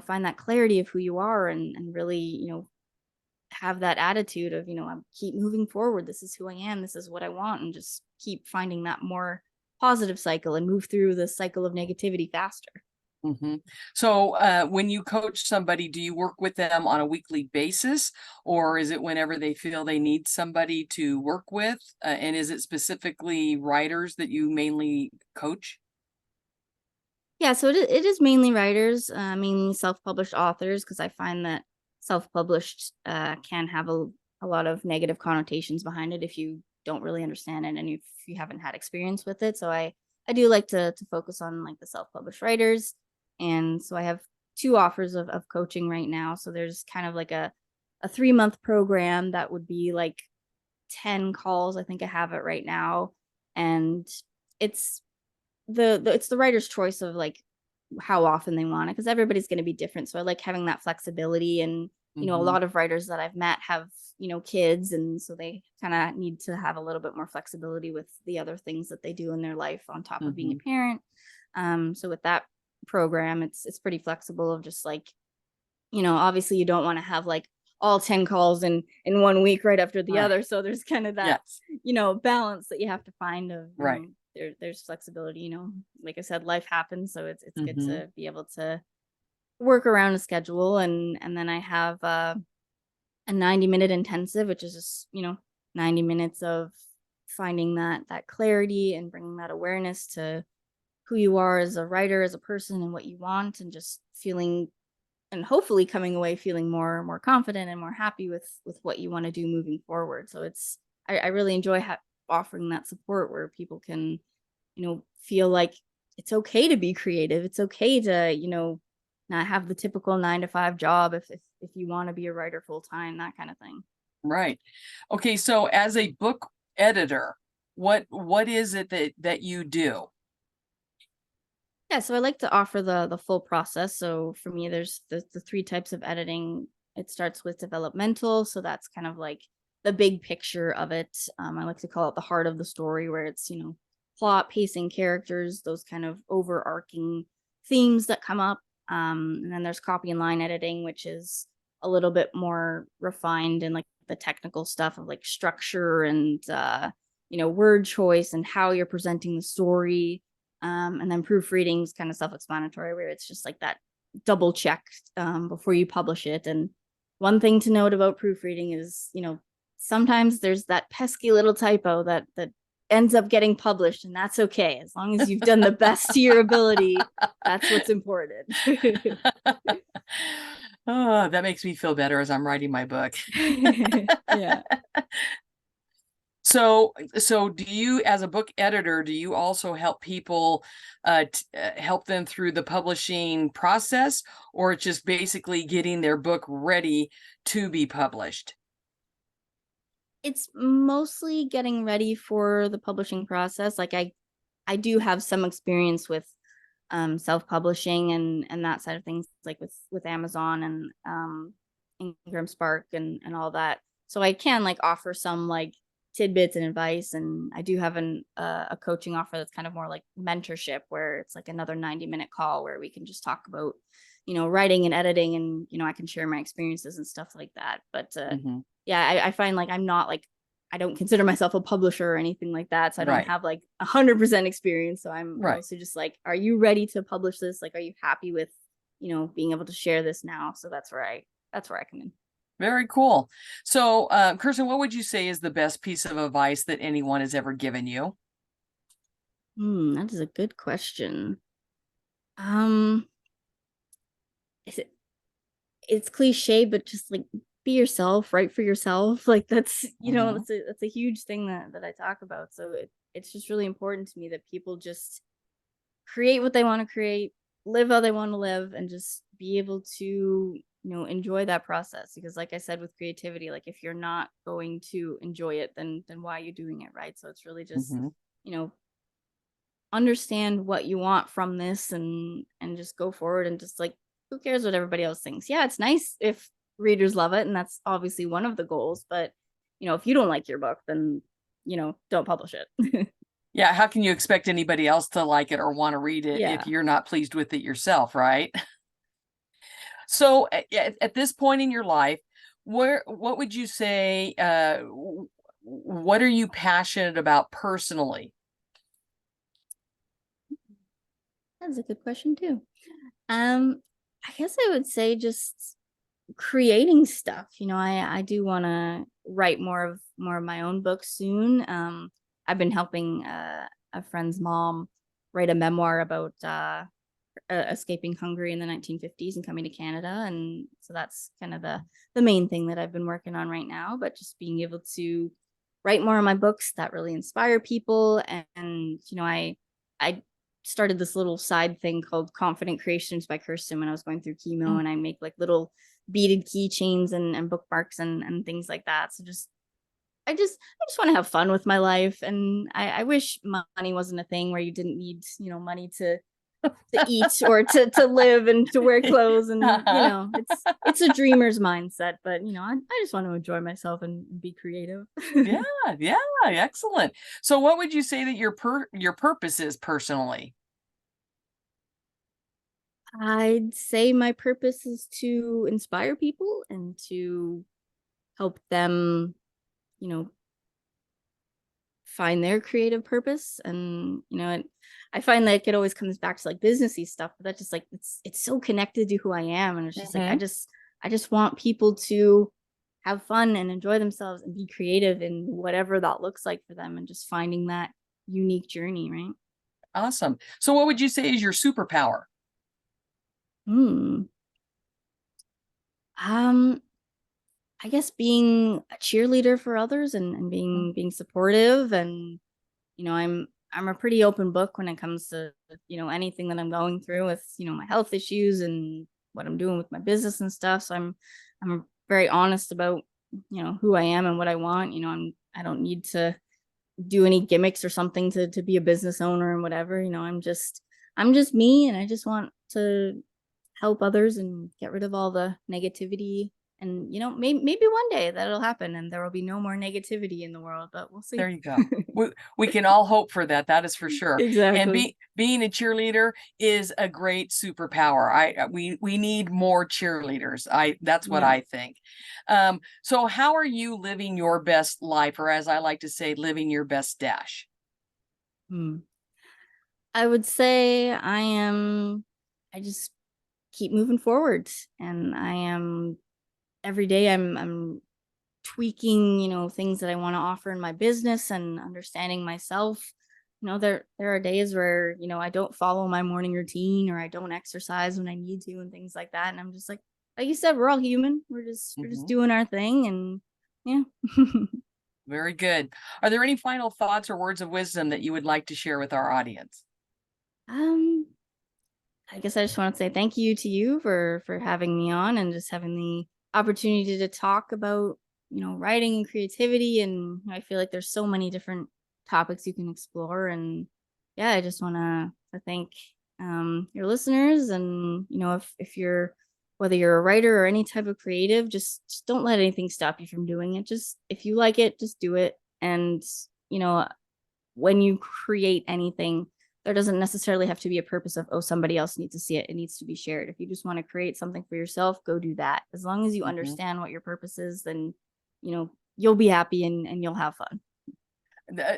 Speaker 2: find that clarity of who you are, and really have that attitude of I'm keep moving forward, this is who I am, this is what I want, and just keep finding that more positive cycle and move through the cycle of negativity faster.
Speaker 1: Mhm. So, when you coach somebody, do you work with them on a weekly basis, or is it whenever they feel they need somebody to work with? And is it specifically writers that you mainly coach?
Speaker 2: Yeah, so it is mainly writers, mainly self-published authors, because I find that self-published can have a lot of negative connotations behind it if you don't really understand it, and if you haven't had experience with it. So I do like to focus on like the self-published writers, and so I have two offers of coaching right now. So there's kind of like a 3-month program that would be like 10 calls. I think I have it right now, and it's it's the writer's choice of like how often they want it, because everybody's going to be different. So I like having that flexibility. And a
Speaker 1: Mhm.
Speaker 2: lot of writers that I've met have kids, and so they kind of need to have a little bit more flexibility with the other things that they do in their life on top of being a
Speaker 1: Mhm.
Speaker 2: parent. So with that program, it's pretty flexible, of just like obviously you don't want to have like all 10 calls in 1 week right after the
Speaker 1: Right.
Speaker 2: other. So there's kind of that
Speaker 1: Yes.
Speaker 2: balance that you have to find of
Speaker 1: Right.
Speaker 2: there's flexibility. Like I said, life happens, so it's good
Speaker 1: Mhm.
Speaker 2: to be able to work around a schedule. And then I have a 90-minute intensive, which is just 90 minutes of finding that clarity and bringing that awareness to who you are as a writer, as a person, and what you want, and just feeling, and hopefully coming away feeling more confident and more happy with what you want to do moving forward. So I really enjoy offering that support, where people can feel like it's okay to be creative, it's okay to not have the typical 9 to 5 job, if you want to be a writer full time, that kind of thing.
Speaker 1: Right. Okay, so as a book editor, what is it that you do?
Speaker 2: Yeah, so I like to offer the full process. So for me, there's the three types of editing. It starts with developmental, so that's kind of like the big picture of it. I like to call it the heart of the story, where it's plot, pacing, characters, those kind of overarching themes that come up. And then there's copy and line editing, which is a little bit more refined, and like the technical stuff of like structure and word choice and how you're presenting the story. And then proofreading is kind of self-explanatory, where it's just like that double check before you publish it. And one thing to note about proofreading is, sometimes there's that pesky little typo that ends up getting published, and that's okay as long as you've done the best to your ability. That's what's important.
Speaker 1: Oh, that makes me feel better as I'm writing my book.
Speaker 2: Yeah.
Speaker 1: So do you, as a book editor, do you also help people, help them through the publishing process, or it's just basically getting their book ready to be published?
Speaker 2: It's mostly getting ready for the publishing process. Like I do have some experience with self-publishing and that side of things, like with Amazon and Ingram Spark and all that. So I can like offer some like tidbits and advice, and I do have a coaching offer that's kind of more like mentorship, where it's like another 90-minute call where we can just talk about, writing and editing, and I can share my experiences and stuff like that. But
Speaker 1: Hmm.
Speaker 2: yeah, I find like I'm not like, I don't consider myself a publisher or anything like that, so I don't
Speaker 1: Right.
Speaker 2: have like 100% experience. So I'm
Speaker 1: Right.
Speaker 2: mostly just like, are you ready to publish this? Like, are you happy with being able to share this now? So that's where I come in.
Speaker 1: Very cool. So, Kirsten, what would you say is the best piece of advice that anyone has ever given you?
Speaker 2: That is a good question. Um, is it it's cliche, but just like be yourself, write for yourself. Like that's
Speaker 1: Hmm.
Speaker 2: that's a huge thing that I talk about. So it's just really important to me that people just create what they want to create, live how they want to live, and just be able to, enjoy that process. Because like I said with creativity, like if you're not going to enjoy it, then why are you doing it, right? So it's really just,
Speaker 1: Hmm.
Speaker 2: you know, understand what you want from this, and just go forward, and just like, who cares what everybody else thinks? Yeah, it's nice if readers love it, and that's obviously one of the goals, but if you don't like your book, then don't publish it.
Speaker 1: Yeah. How can you expect anybody else to like it or want to read it if
Speaker 2: Yeah.
Speaker 1: you're not pleased with it yourself, right? So, at this point in your life, what would you say? What are you passionate about personally?
Speaker 2: That's a good question too. um I guess I would say just creating stuff. I do want to write more of my own books soon. I've been helping a friend's mom write a memoir about escaping Hungary in the 1950s and coming to Canada, and so that's kind of the main thing that I've been working on right now. But just being able to write more of my books that really inspire people, and I started this little side thing called Confident Creations by Kirsten when I was going through chemo,
Speaker 1: Mm.
Speaker 2: and I make like little beaded keychains and bookmarks and things like that. So I just want to have fun with my life, and I wish money wasn't a thing where you didn't need money to eat or to live and to wear clothes, and it's a dreamer's mindset. But I just want to enjoy myself and be creative.
Speaker 1: Yeah, yeah, excellent. So, what would you say that your purpose is personally?
Speaker 2: I'd say my purpose is to inspire people and to help them, you know, find their creative purpose. And I find that it always comes back to like businessy stuff, but that just like it's so connected to who I am, and it's just like
Speaker 1: Hmm.
Speaker 2: I just want people to have fun and enjoy themselves and be creative in whatever that looks like for them, and just finding that unique journey, right?
Speaker 1: Awesome. So, what would you say is your superpower?
Speaker 2: Hmm. Um, I guess being a cheerleader for others, and
Speaker 1: Mm.
Speaker 2: being supportive, and I'm a pretty open book when it comes to anything that I'm going through with my health issues and what I'm doing with my business and stuff. So I'm very honest about who I am and what I want. I don't need to do any gimmicks or something to be a business owner and whatever. I'm just me, and I just want to help others and get rid of all the negativity. And maybe one day that'll happen and there will be no more negativity in the world, but we'll
Speaker 1: There
Speaker 2: see.
Speaker 1: you go. We can all hope for that. That is for sure. And
Speaker 2: Exactly.
Speaker 1: being a cheerleader is a great superpower. We need more cheerleaders. That's what
Speaker 2: Yeah.
Speaker 1: I think. So how are you living your best life, or as I like to say, living your best dash?
Speaker 2: Hmm. I would say I just keep moving forward, and I am every day I'm tweaking, things that I want to offer in my business and understanding myself. There are days where, I don't follow my morning routine, or I don't exercise when I need to, and things like that. And I'm just like you said, we're all human. We're just
Speaker 1: Mhm.
Speaker 2: doing our thing, and yeah.
Speaker 1: Very good. Are there any final thoughts or words of wisdom that you would like to share with our audience?
Speaker 2: um I guess I just want to say thank you to you for having me on, and just having the opportunity to talk about writing and creativity. And I feel like there's so many different topics you can explore. And yeah, I just want to thank your listeners. And if you're whether you're a writer or any type of creative, just don't let anything stop you from doing it. Just if you like it, just do it. And, you know, when you create anything, there doesn't necessarily have to be a purpose of, oh, somebody else needs to see it. It needs to be shared. If you just want to create something for yourself, go do that. As long as you understand what your purpose is, then, you know, you'll be happy and you'll have fun.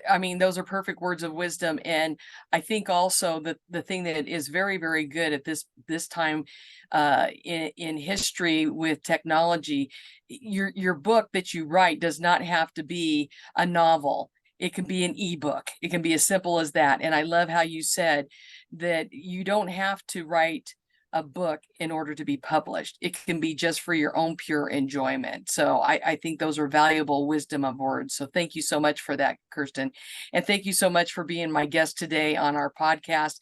Speaker 1: I mean, those are perfect words of wisdom. And I think also that the thing that is very, very good at this time in history with technology, your book that you write does not have to be a novel. It can be an ebook. It can be as simple as that. And I love how you said that you don't have to write a book in order to be published. It can be just for your own pure enjoyment. So I think those are valuable wisdom of words. So thank you so much for that, Kirsten. And thank you so much for being my guest today on our podcast.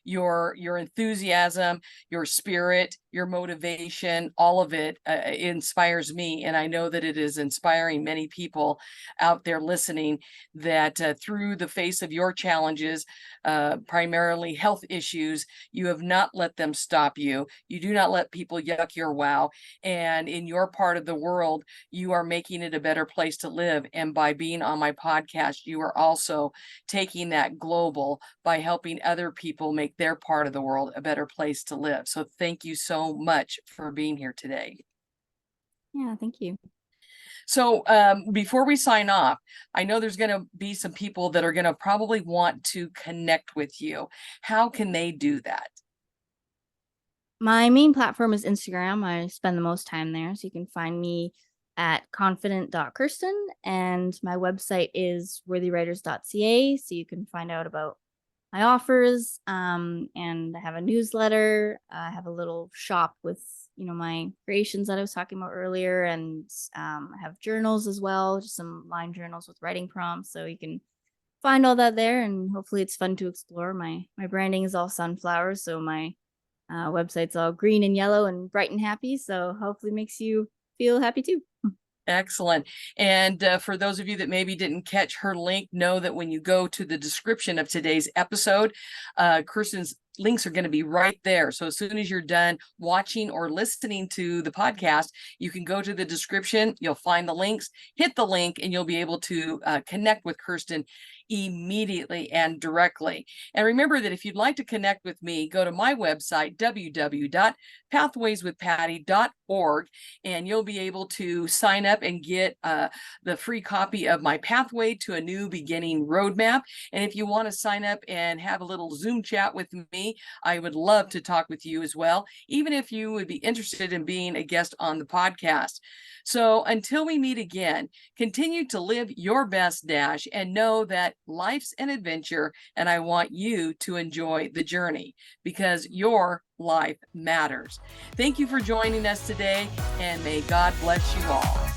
Speaker 1: Your enthusiasm, your spirit, your motivation, all of it inspires me. And I know that it is inspiring many people out there listening that through the face of your challenges, primarily health issues, you have not let them stop you. You do not let people yuck your wow. And in your part of the world, you are making it a better place to live. And by being on my podcast, you are also taking that global by helping other people make their part of the world a better place to live. So thank you so much for being here today.
Speaker 2: Yeah, thank you.
Speaker 1: So before we sign off, I know there's going to be some people that are going to probably want to connect with you. How can they do that?
Speaker 2: My main platform is Instagram. I spend the most time there. So you can find me at confident.kirsten, and my website is worthywriters.ca. So you can find out about my offers. And I have a newsletter. I have a little shop with, you know, my creations that I was talking about earlier. And I have journals as well, just some line journals with writing prompts. So you can find all that there, and hopefully it's fun to explore. My branding is all sunflowers. So my website's all green and yellow and bright and happy. So hopefully makes you feel happy too.
Speaker 1: Excellent. And for those of you that maybe didn't catch her link, know that when you go to the description of today's episode, Kirsten's links are going to be right there. So as soon as you're done watching or listening to the podcast, you can go to the description, you'll find the links, hit the link, and you'll be able to connect with Kirsten immediately and directly. And remember that if you'd like to connect with me, go to my website, www.pathwayswithpatty.org, and you'll be able to sign up and get the free copy of my Pathway to a New Beginning roadmap. And if you want to sign up and have a little Zoom chat with me, I would love to talk with you as well, even if you would be interested in being a guest on the podcast. So until we meet again, continue to live your best dash and know that life's an adventure, and I want you to enjoy the journey because your life matters. Thank you for joining us today, and may God bless you all.